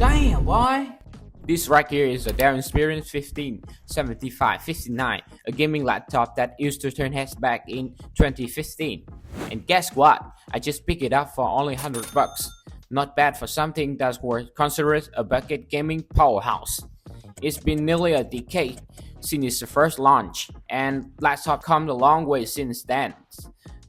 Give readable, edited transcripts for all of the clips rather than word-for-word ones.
Damn, boy! This right here is a Dell Experience 1575-59, a gaming laptop that used to turn heads back in 2015. And guess what? I just picked it up for only $100. Not bad for something that's worth considered a bucket gaming powerhouse. It's been nearly a decade since its first launch, and laptops come a long way since then.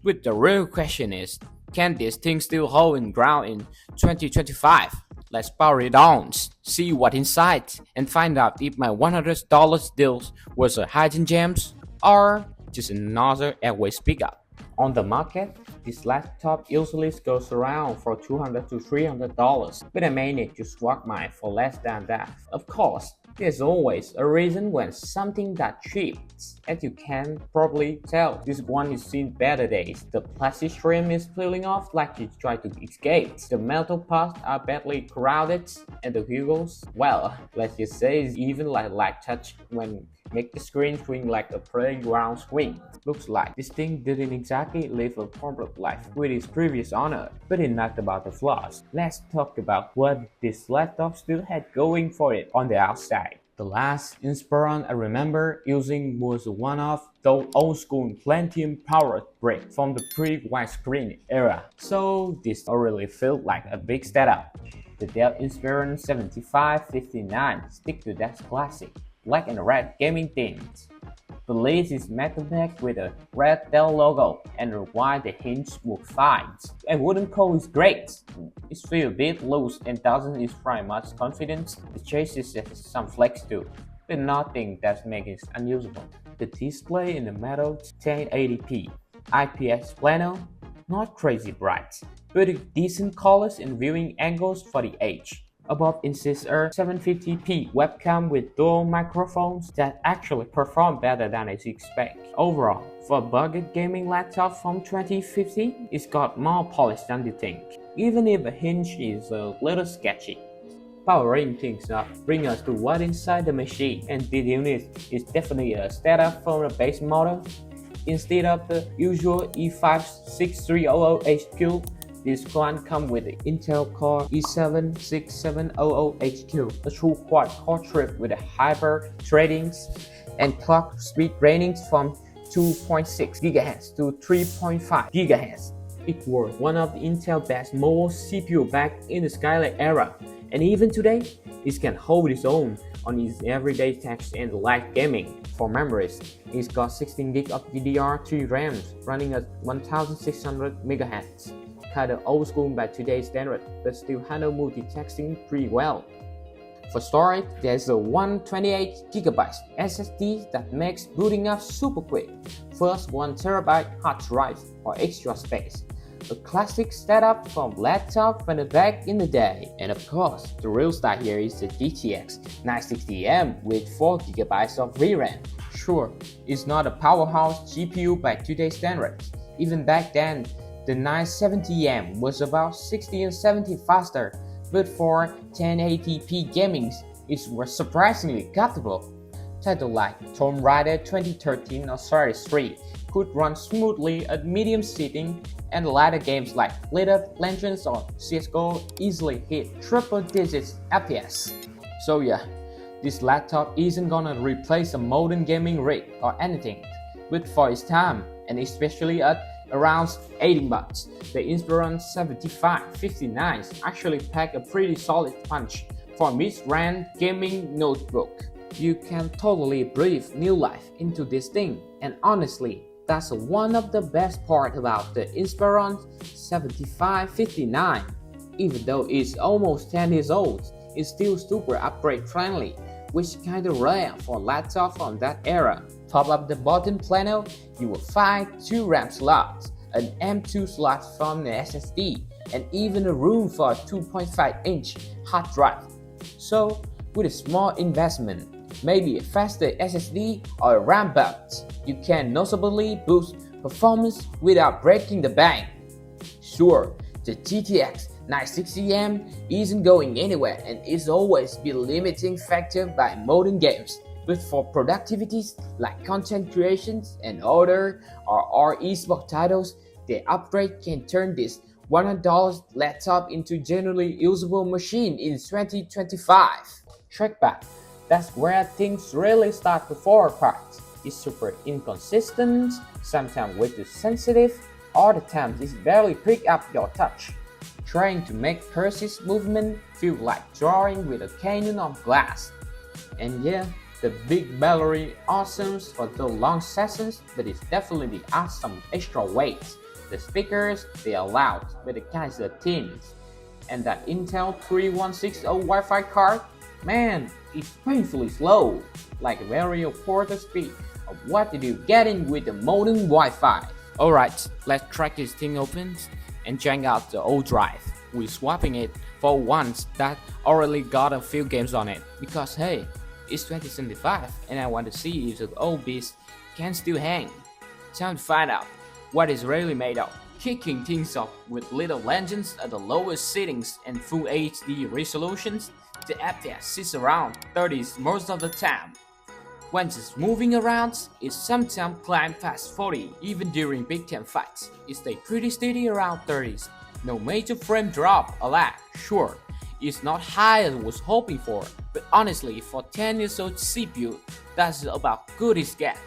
But the real question is, can this thing still hold in ground in 2025? Let's power it on, see what's inside, and find out if my $100 deal was a hidden gems or just another airways pickup. On the market, this laptop usually goes around for $200 to $300, but I managed to swap mine for less than that. Of course, there's always a reason when something that cheap. As you can probably tell, this one has seen better days. The plastic trim is peeling off like it tried to escape. The metal parts are badly crowded, and the wheels, well, let's just say it's even like touch when make the screen swing like a playground swing. Looks like this thing didn't exactly live a public life with its previous owner, but enough about the flaws. Let's talk about what this laptop still had going for it on the outside. The last Inspiron I remember using was one of those old school Pentium powered bricks from the pre-widescreen era, so this already felt like a big setup. The Dell Inspiron 7559 stick to that classic black and red gaming themes. The lid is metallic with a red Dell logo, and while the hinge works fine, and wooden core is great. It feels a bit loose and doesn't inspire much confidence. The chassis has some flex too, but nothing that makes it unusable. The display in the metal 1080p IPS panel, not crazy bright, but decent colors and viewing angles for the age. Above insists a 750p webcam with dual microphones that actually perform better than I expect. Overall, for a budget gaming laptop from 2015, it's got more polish than you think, even if the hinge is a little sketchy. Powering things up brings us to what's inside the machine, and this unit is definitely a step up from the base model. Instead of the usual E5 6300HQ, this one comes with the Intel Core i7-6700HQ, a true quad-core chip with a hyper threadings and clock speed ranging from 2.6 GHz to 3.5 GHz. It was one of the Intel's best mobile CPU back in the Skylake era, and even today, it can hold its own on its everyday tasks and light gaming. For memories, it's got 16 GB of DDR3 RAM running at 1600 MHz. Kinda old school by today's standard, but still handle multitasking pretty well. For storage, there's a 128GB SSD that makes booting up super quick. First 1TB hard drive for extra space. A classic setup from laptop from the back in the day. And of course, the real star here is the GTX 960M with 4GB of VRAM. Sure, it's not a powerhouse GPU by today's standards. Even back then, the 970M was about 60 and 70 faster, but for 1080p gaming, it was surprisingly comfortable. Titles like Tomb Raider 2013 or 33 could run smoothly at medium setting, and lighter games like League of Legends or CSGO easily hit triple digits FPS. So yeah, this laptop isn't gonna replace a modern gaming rig or anything, but for its time, and especially at around $18, the Inspiron 7559 actually pack a pretty solid punch for a mid-range gaming notebook. You can totally breathe new life into this thing, and honestly, that's one of the best part about the Inspiron 7559. Even though it's almost 10 years old, it's still super upgrade friendly, which is kinda rare for a laptop from that era. Top up the bottom panel, you will find 2 RAM slots, an M2 slot from the SSD, and even a room for a 2.5-inch hard drive. So, with a small investment, maybe a faster SSD or a RAM belt, you can noticeably boost performance without breaking the bank. Sure, the GTX 960M isn't going anywhere and is always be a limiting factor by modern games. But for productivities like content creations and other or esports titles, the upgrade can turn this $100 laptop into generally usable machine in 2025. Trackpad. That's where things really start to fall apart. It's super inconsistent, sometimes way too sensitive, all the time it barely pick up your touch. Trying to make Percy's movement feel like drawing with a canyon of glass. And yeah, the big battery awesomes for the long sessions, but it's definitely adds some extra weight. The speakers, they are loud, but the kinds are thin. And that Intel 3160 Wi-Fi card, man, it's painfully slow, like a very quarter speed of what did you getting with the modern Wi-Fi. Alright, let's crack this thing open and check out the old drive. We're swapping it for ones that already got a few games on it, because hey, it's 2075 and I want to see if the old beast can still hang. Time to find out what it's really made of. Kicking things off with Little Legends at the lowest settings and full HD resolutions, the FPS sits around 30s most of the time. When it's moving around, it sometimes climbs past 40, even during big time fights. It stays pretty steady around 30s. No major frame drop or lag, sure. It's not high as I was hoping for, but honestly, for 10 years old CPU, that's about good as gets.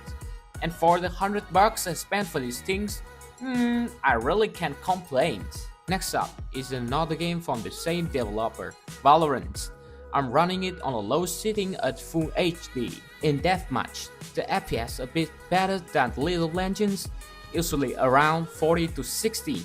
And for the $100 I spent for these things, I really can't complain. Next up is another game from the same developer, Valorant. I'm running it on a low setting at full HD. In deathmatch, the FPS a bit better than Little Legends, usually around 40 to 60.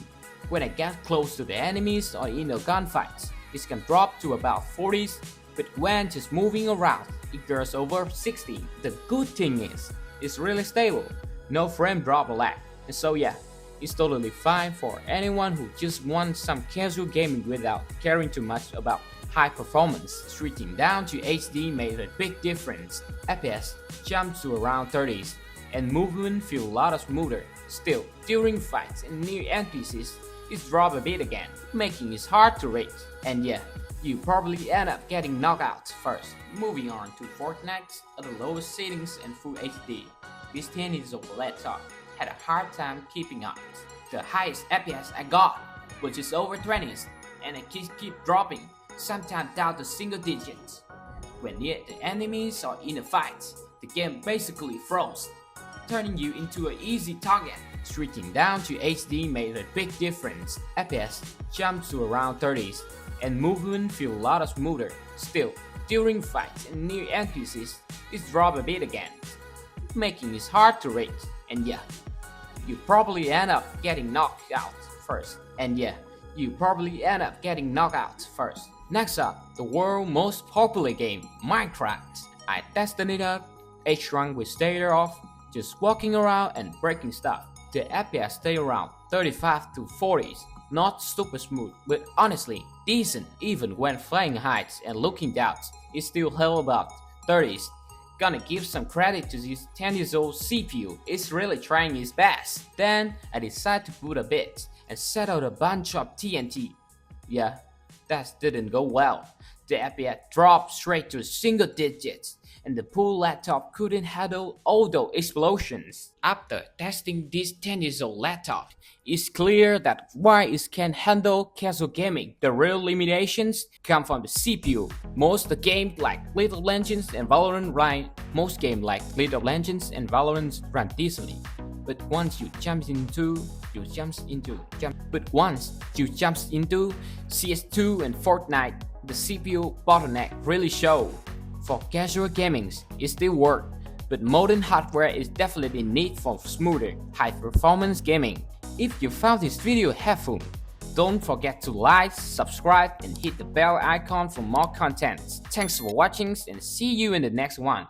When I get close to the enemies or in a gunfight, it can drop to about 40s, but when just moving around, it goes over 60. The good thing is, it's really stable, no frame drop or lag, and so yeah, it's totally fine for anyone who just wants some casual gaming without caring too much about high performance. Switching down to HD made a big difference. FPS jumped to around 30s, and movement feel a lot smoother. Still, during fights and near NPCs, it dropped a bit again, making it hard to rate. And yeah, you probably end up getting knocked out first. Moving on to Fortnite at the lowest settings and full HD. This 10 years old laptop had a hard time keeping up. The highest FPS I got was just over 20s, and it keep dropping, sometimes down to single digits. When near the enemies or in a fight, the game basically froze, turning you into an easy target. Switching down to HD made a big difference. FPS jumped to around 30s, and movement feel a lot smoother. Still, during fights and near NPCs, it dropped a bit again, making it hard to rate. And yeah, you probably end up getting knocked out first. Next up, the world's most popular game, Minecraft. I tested it out, H1 with stayed off, just walking around and breaking stuff. The FPS stay around 35 to 40s, not super smooth, but honestly decent. Even when flying heights and looking down, it still held about 30s. Gonna give some credit to this 10 years old CPU, it's really trying its best. Then I decided to boot a bit and set out a bunch of TNT. Yeah, that didn't go well. The FPS dropped straight to single digits, and the poor laptop couldn't handle all those explosions. After testing this 10 years old laptop, it's clear that while it can handle casual gaming, the real limitations come from the CPU. Most games like Little Legends and Valorant run decently. But once you jump into CS2 and Fortnite, the CPU bottleneck really show. For casual gaming, it still works, but modern hardware is definitely in need for smoother, high-performance gaming. If you found this video helpful, don't forget to like, subscribe, and hit the bell icon for more content. Thanks for watching and see you in the next one.